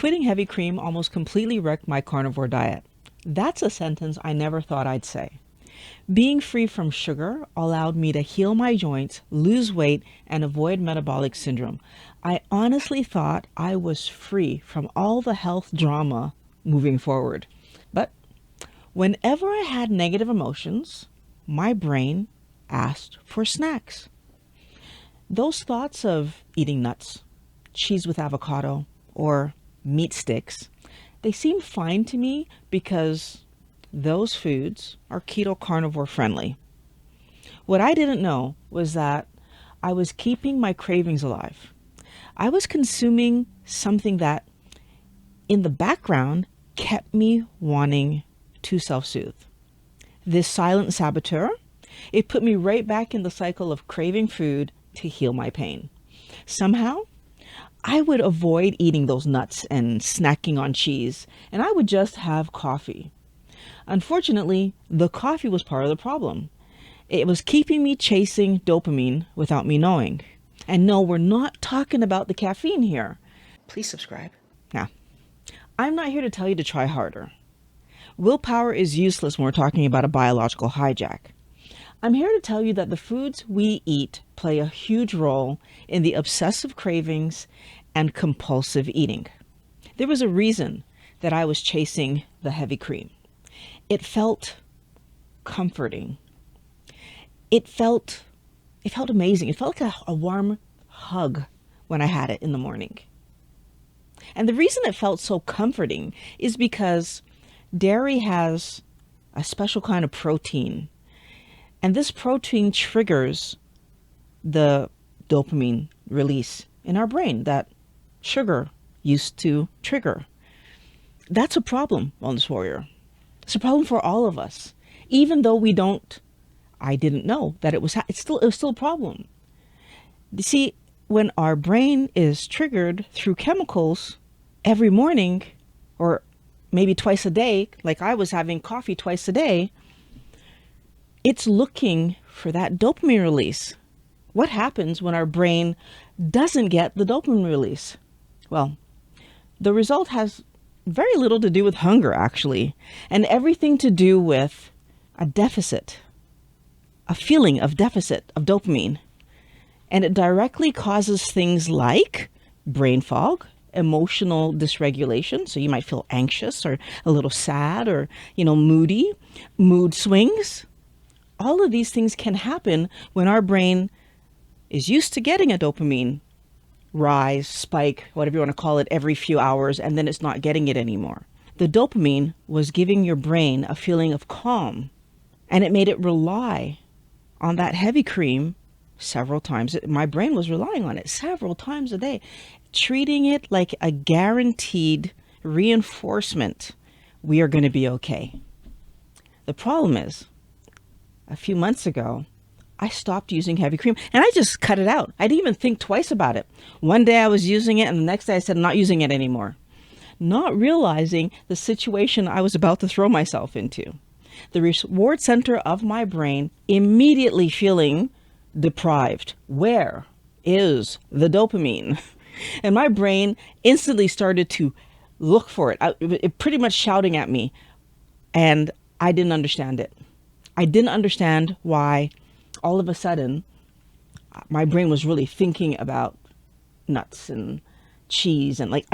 Quitting heavy cream almost completely wrecked my carnivore diet. That's a sentence I never thought I'd say. Being free from sugar allowed me to heal my joints, lose weight, and avoid metabolic syndrome. I honestly thought I was free from all the health drama moving forward. But whenever I had negative emotions, my brain asked for snacks. Those thoughts of eating nuts, cheese with avocado, or meat sticks, they seem fine to me because those foods are keto carnivore friendly. What I didn't know was that I was keeping my cravings alive. I was consuming something that, in the background, kept me wanting to self-soothe. This silent saboteur, it put me right back in the cycle of craving food to heal my pain. Somehow, I would avoid eating those nuts and snacking on cheese, and I would just have coffee. Unfortunately, the coffee was part of the problem. It was keeping me chasing dopamine without me knowing. And no, we're not talking about the caffeine here. Please subscribe. Now, I'm not here to tell you to try harder. Willpower is useless when we're talking about a biological hijack. I'm here to tell you that the foods we eat play a huge role in the obsessive cravings and compulsive eating. There was a reason that I was chasing the heavy cream. It felt comforting. It felt amazing. It felt like a warm hug when I had it in the morning. And the reason it felt so comforting is because dairy has a special kind of protein. And this protein triggers the dopamine release in our brain that sugar used to trigger. That's a problem, Wellness Warrior. It's a problem for all of us. Even though I didn't know that it was still a problem. You see, when our brain is triggered through chemicals every morning, or maybe twice a day, like I was having coffee twice a day, it's looking for that dopamine release. What happens when our brain doesn't get the dopamine release? Well, the result has very little to do with hunger, actually, and everything to do with a deficit, a feeling of deficit of dopamine. And it directly causes things like brain fog, emotional dysregulation. So you might feel anxious or a little sad or, moody, mood swings. All of these things can happen when our brain is used to getting a dopamine rise, spike, whatever you want to call it, every few hours, and then it's not getting it anymore. The dopamine was giving your brain a feeling of calm, and it made it rely on that heavy cream several times. My brain was relying on it several times a day, treating it like a guaranteed reinforcement. We are going to be okay. The problem is, a few months ago, I stopped using heavy cream and I just cut it out. I didn't even think twice about it. One day I was using it and the next day I said, I'm not using it anymore. Not realizing the situation I was about to throw myself into. The reward center of my brain immediately feeling deprived. Where is the dopamine? And my brain instantly started to look for it. It pretty much shouting at me. And I didn't understand it. I didn't understand why all of a sudden my brain was really thinking about nuts and cheese and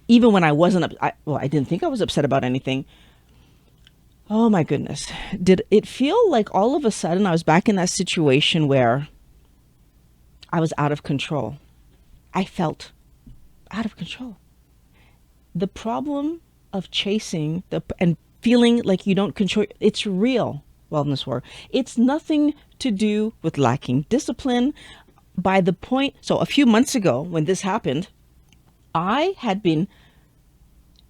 even when I wasn't, I didn't think I was upset about anything. Oh my goodness. Did it feel like all of a sudden I was back in that situation where I was out of control? I felt out of control. The problem of chasing and feeling like you don't control, it's real, Wellness War. It's nothing to do with lacking discipline. So a few months ago when this happened, I had been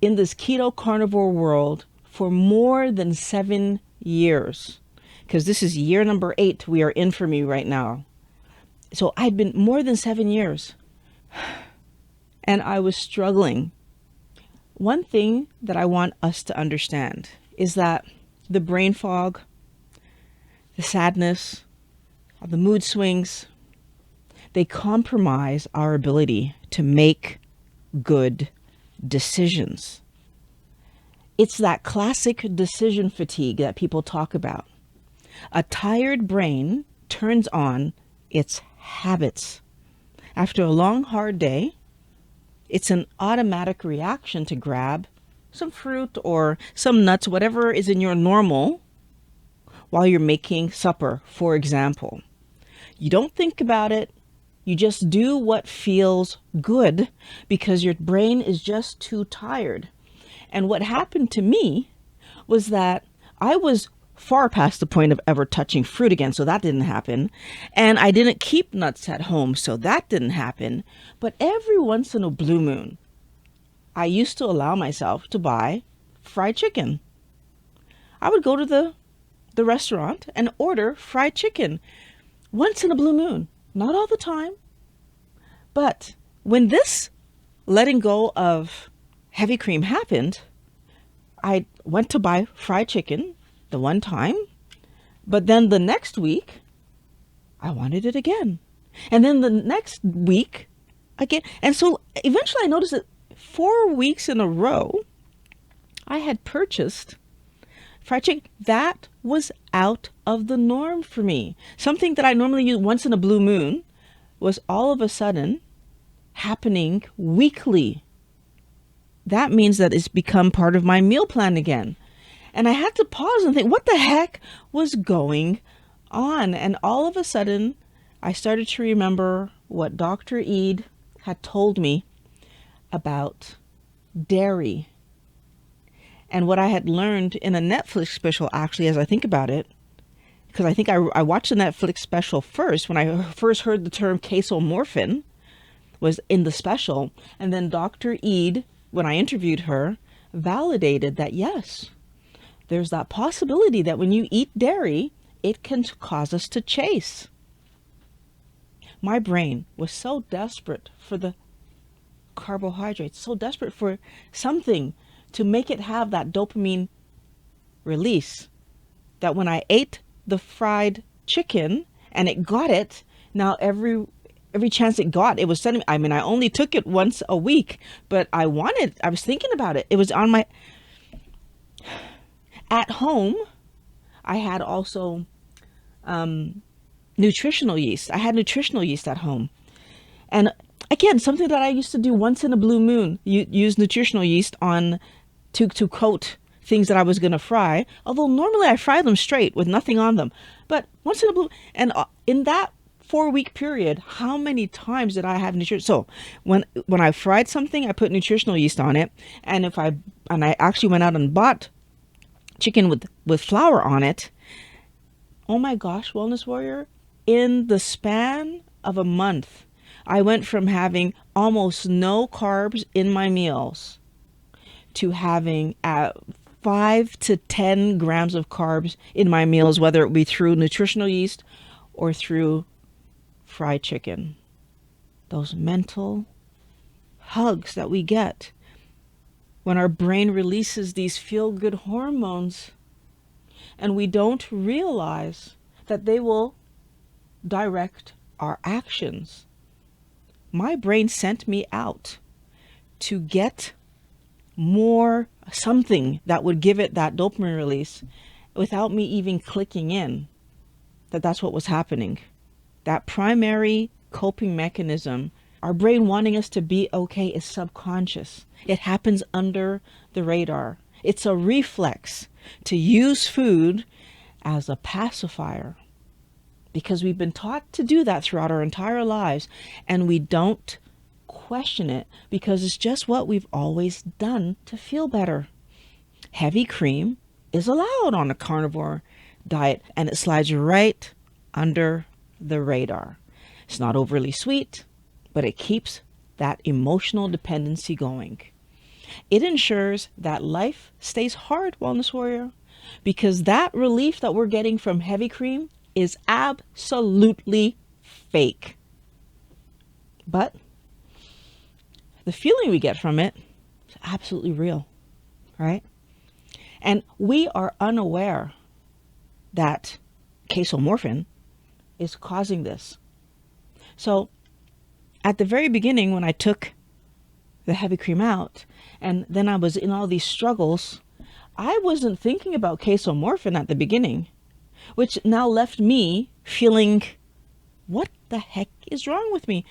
in this keto carnivore world for more than 7 years, because this is year number 8 we are in for me right now. So I'd been more than 7 years and I was struggling. One thing that I want us to understand is that the brain fog, the sadness, the mood swings, they compromise our ability to make good decisions. It's that classic decision fatigue that people talk about. A tired brain turns on its habits. After a long, hard day, it's an automatic reaction to grab some fruit or some nuts, whatever is in your normal, while you're making supper, for example. You don't think about it. You just do what feels good because your brain is just too tired. And what happened to me was that I was far past the point of ever touching fruit again, so that didn't happen. And I didn't keep nuts at home, so that didn't happen. But every once in a blue moon, I used to allow myself to buy fried chicken. I would go to the restaurant and order fried chicken once in a blue moon. Not all the time. But when this letting go of heavy cream happened, I went to buy fried chicken the one time, but then the next week, I wanted it again. And then the next week, again. And so eventually I noticed that 4 weeks in a row, I had purchased fried chicken. That was out of the norm for me. Something that I normally use once in a blue moon was all of a sudden happening weekly. That means that it's become part of my meal plan again. And I had to pause and think, what the heck was going on? And all of a sudden, I started to remember what Dr. Eid had told me about dairy. And what I had learned in a Netflix special, actually, as I think about it, because I think I watched the Netflix special first when I first heard the term casomorphin was in the special. And then Dr. Eid, when I interviewed her, validated that, yes, there's that possibility that when you eat dairy, it can cause us to chase. My brain was so desperate for the carbohydrates, so desperate for something to make it have that dopamine release, that when I ate the fried chicken and it got it, now every chance it got, it was sending, I mean, I only took it once a week, but I was thinking about it. It was on my, at home, I had also nutritional yeast. I had nutritional yeast at home. And again, something that I used to do once in a blue moon, use nutritional yeast on to coat things that I was going to fry. Although normally I fry them straight with nothing on them. But once in a blue, and in that 4-week period, how many times did I have nutrition? So when I fried something, I put nutritional yeast on it. And I actually went out and bought chicken with flour on it. Oh my gosh, Wellness Warrior, in the span of a month, I went from having almost no carbs in my meals to having 5 to 10 grams of carbs in my meals, whether it be through nutritional yeast or through fried chicken. Those mental hugs that we get when our brain releases these feel-good hormones and we don't realize that they will direct our actions. My brain sent me out to get more something that would give it that dopamine release without me even clicking in that that's what was happening. That primary coping mechanism, our brain wanting us to be okay, is subconscious. It happens under the radar. It's a reflex to use food as a pacifier because we've been taught to do that throughout our entire lives, and we don't question it because it's just what we've always done to feel better. Heavy cream is allowed on a carnivore diet, and it slides right under the radar. It's not overly sweet, but it keeps that emotional dependency going. It ensures that life stays hard, Wellness Warrior, because that relief that we're getting from heavy cream is absolutely fake. But the feeling we get from it is absolutely real, right? And we are unaware that casomorphin is causing this. So at the very beginning, when I took the heavy cream out, and then I was in all these struggles, I wasn't thinking about casomorphin at the beginning, which now left me feeling, what the heck is wrong with me?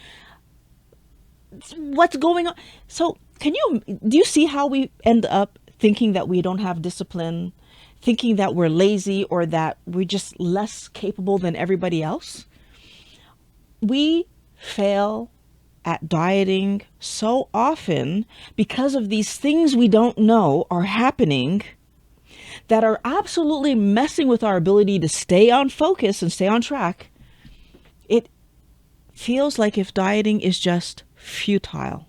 What's going on? So do you see how we end up thinking that we don't have discipline, thinking that we're lazy or that we're just less capable than everybody else? We fail at dieting so often because of these things we don't know are happening that are absolutely messing with our ability to stay on focus and stay on track. It feels like if dieting is just futile.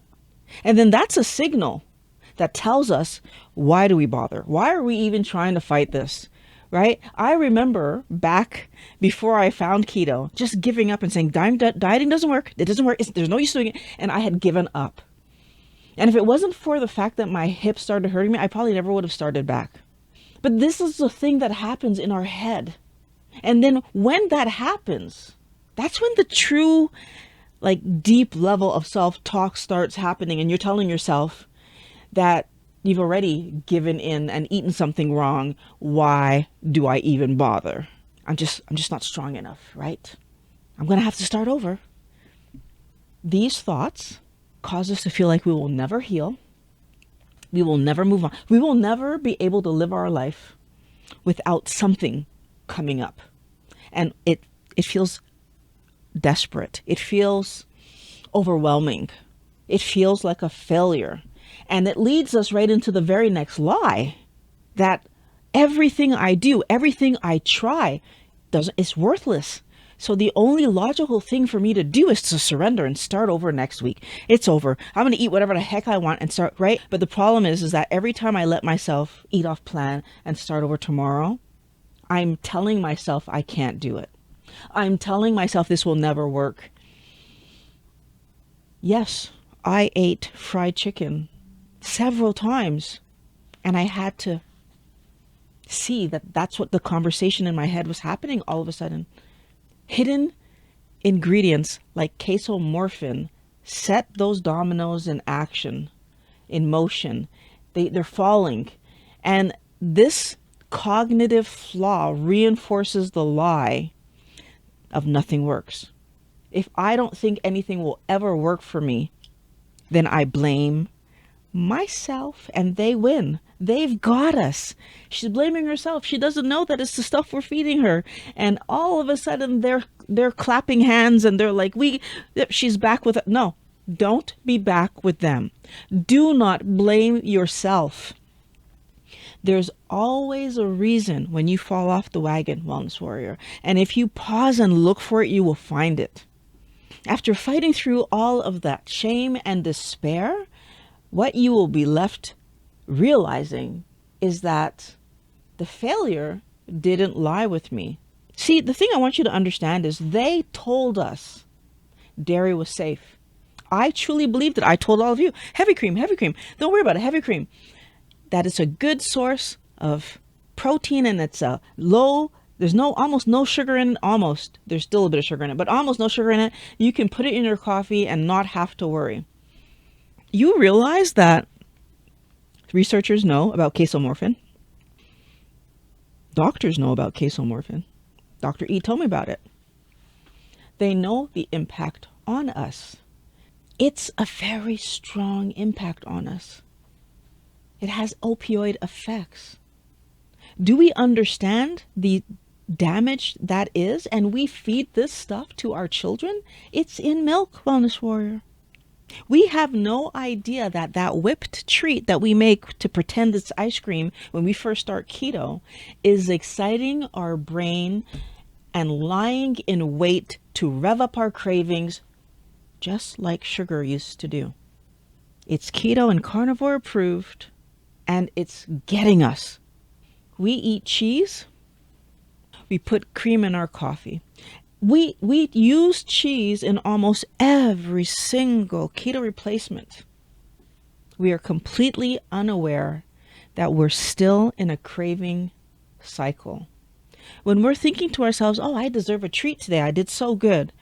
And then that's a signal that tells us, why do we bother? Why are we even trying to fight this? Right? I remember back before I found keto, just giving up and saying, dieting doesn't work. It doesn't work. There's no use doing it. And I had given up. And if it wasn't for the fact that my hips started hurting me, I probably never would have started back. But this is the thing that happens in our head. And then when that happens, that's when the true, deep level of self-talk starts happening. And you're telling yourself that you've already given in and eaten something wrong. Why do I even bother? I'm just not strong enough, right? I'm going to have to start over. These thoughts cause us to feel like we will never heal. We will never move on. We will never be able to live our life without something coming up. And it feels desperate. It feels overwhelming. It feels like a failure. And it leads us right into the very next lie, that everything I do, everything I try is worthless. So the only logical thing for me to do is to surrender and start over next week. It's over. I'm going to eat whatever the heck I want and start, right? But the problem is that every time I let myself eat off plan and start over tomorrow, I'm telling myself I can't do it. I'm telling myself this will never work. Yes, I ate fried chicken several times, and I had to see that that's what the conversation in my head was happening all of a sudden. Hidden ingredients like casomorphin set those dominoes in action, in motion. They're falling. And this cognitive flaw reinforces the lie of nothing works. If I don't think anything will ever work for me, then I blame myself and they win. They've got us. She's blaming herself. She doesn't know that it's the stuff we're feeding her. And all of a sudden they're clapping hands and they're like, she's back with it. No, don't be back with them. Do not blame yourself. There's always a reason when you fall off the wagon, Wellness Warrior. And if you pause and look for it, you will find it. After fighting through all of that shame and despair, what you will be left realizing is that the failure didn't lie with me. See, the thing I want you to understand is they told us dairy was safe. I truly believed it. I told all of you, heavy cream. Don't worry about it, heavy cream. That it's a good source of protein and it's a low, there's almost no sugar in it. There's still a bit of sugar in it, but almost no sugar in it. You can put it in your coffee and not have to worry. You realize that researchers know about casomorphin. Doctors know about casomorphin. Dr. E told me about it. They know the impact on us. It's a very strong impact on us. It has opioid effects. Do we understand the damage that is? And we feed this stuff to our children? It's in milk, Wellness Warrior. We have no idea that that whipped treat that we make to pretend it's ice cream when we first start keto is exciting our brain and lying in wait to rev up our cravings, just like sugar used to do. It's keto and carnivore approved, and it's getting us. We eat cheese. We put cream in our coffee. We use cheese in almost every single keto replacement. We are completely unaware that we're still in a craving cycle. When we're thinking to ourselves, oh, I deserve a treat today, I did so good,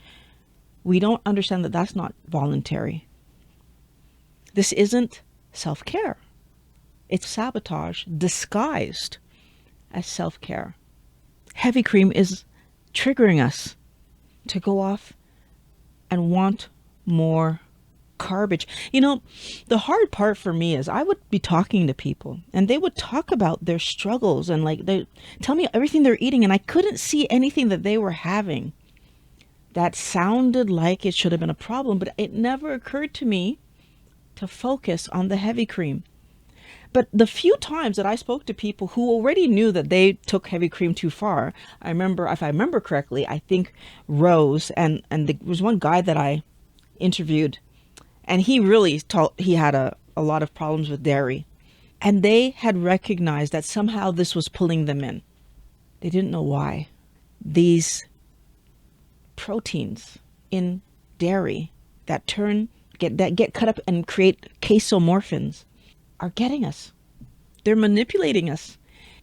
we don't understand that that's not voluntary. This isn't self-care. It's sabotage disguised as self-care. Heavy cream is triggering us to go off and want more garbage. The hard part for me is I would be talking to people and they would talk about their struggles and like they tell me everything they're eating, and I couldn't see anything that they were having that sounded like it should have been a problem, but it never occurred to me to focus on the heavy cream. But the few times that I spoke to people who already knew that they took heavy cream too far, I remember, if I remember correctly, I think Rose and there was one guy that I interviewed, and he really he had a lot of problems with dairy. And they had recognized that somehow this was pulling them in. They didn't know why. These proteins in dairy that get cut up and create casomorphins are getting us. They're manipulating us.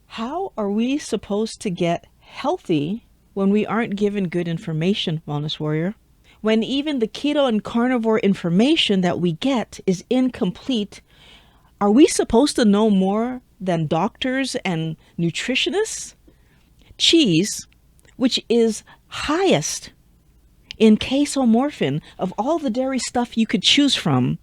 How are we supposed to get healthy when we aren't given good information, Wellness Warrior? When even the keto and carnivore information that we get is incomplete, are we supposed to know more than doctors and nutritionists? Cheese, which is highest in casomorphin of all the dairy stuff you could choose from,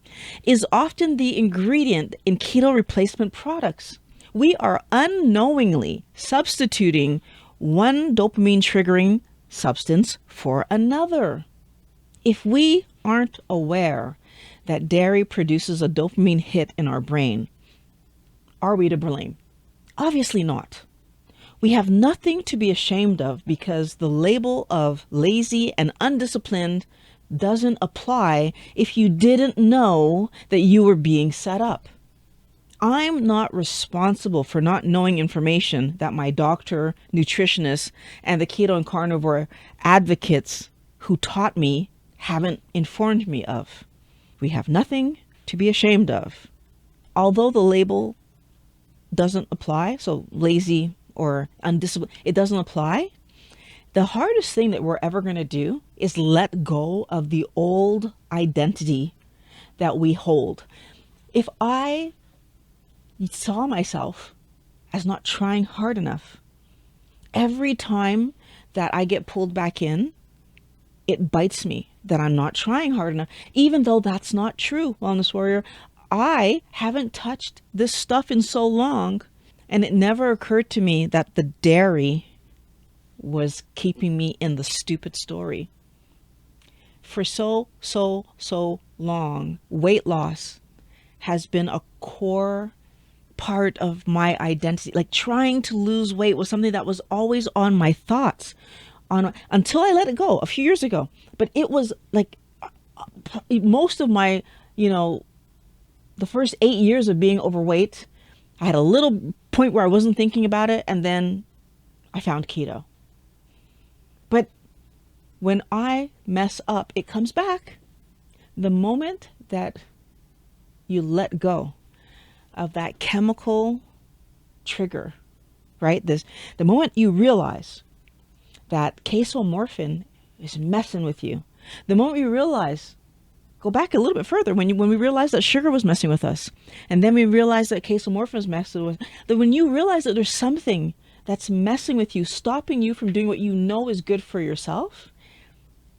is often the ingredient in keto replacement products. We are unknowingly substituting one dopamine triggering substance for another. If we aren't aware that dairy produces a dopamine hit in our brain, are we to blame? Obviously not. We have nothing to be ashamed of because the label of lazy and undisciplined doesn't apply if you didn't know that you were being set up. I'm not responsible for not knowing information that my doctor, nutritionist, and the keto and carnivore advocates who taught me haven't informed me of. We have nothing to be ashamed of. Although the label doesn't apply, so lazy or undisciplined, it doesn't apply. The hardest thing that we're ever going to do is let go of the old identity that we hold. If I saw myself as not trying hard enough, every time that I get pulled back in, it bites me that I'm not trying hard enough, even though that's not true, Wellness Warrior. I haven't touched this stuff in so long, and it never occurred to me that the dairy was keeping me in the stupid story. For so long, weight loss has been a core part of my identity. Like trying to lose weight was something that was always on my thoughts until I let it go a few years ago. But it was like most of my, the first 8 years of being overweight, I had a little point where I wasn't thinking about it, and then I found keto. But when I mess up, it comes back. The moment that you let go of that chemical trigger, right? The moment you realize that casomorphin is messing with you, the moment you realize, go back a little bit further, when we realized that sugar was messing with us, and then we realized that casomorphin was messing with us, that when you realize that there's something that's messing with you, stopping you from doing what you know is good for yourself,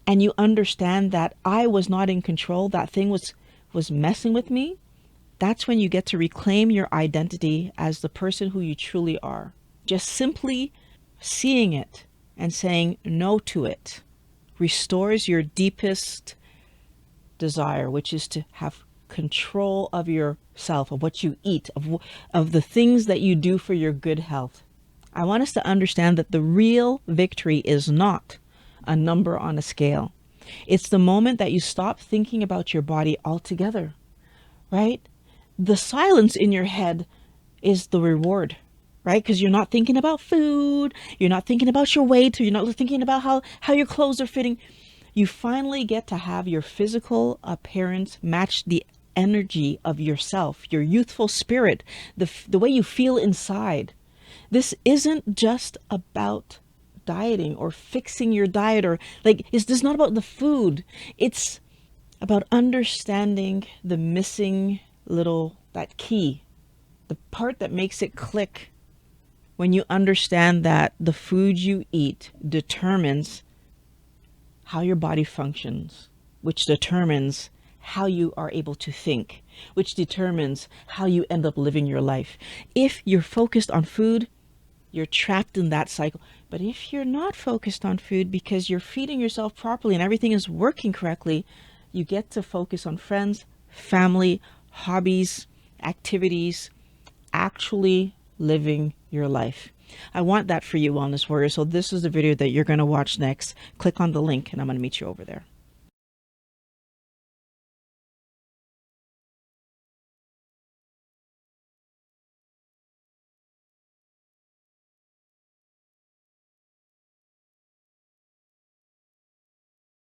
and you understand that I was not in control, that thing was messing with me, that's when you get to reclaim your identity as the person who you truly are. Just simply seeing it and saying no to it restores your deepest desire, which is to have control of yourself, of what you eat, of the things that you do for your good health. I want us to understand that the real victory is not a number on a scale. It's the moment that you stop thinking about your body altogether, right? The silence in your head is the reward, right? Because you're not thinking about food, you're not thinking about your weight, or you're not thinking about how your clothes are fitting. You finally get to have your physical appearance match the energy of yourself, your youthful spirit, the way you feel inside. This isn't just about dieting or fixing your diet, or like, this is not about the food. It's about understanding the missing that key, the part that makes it click when you understand that the food you eat determines how your body functions, which determines how you are able to think, which determines how you end up living your life. If you're focused on food, you're trapped in that cycle. But if you're not focused on food because you're feeding yourself properly and everything is working correctly, you get to focus on friends, family, hobbies, activities, actually living your life. I want that for you, Wellness Warrior. So this is the video that you're going to watch next. Click on the link and I'm going to meet you over there.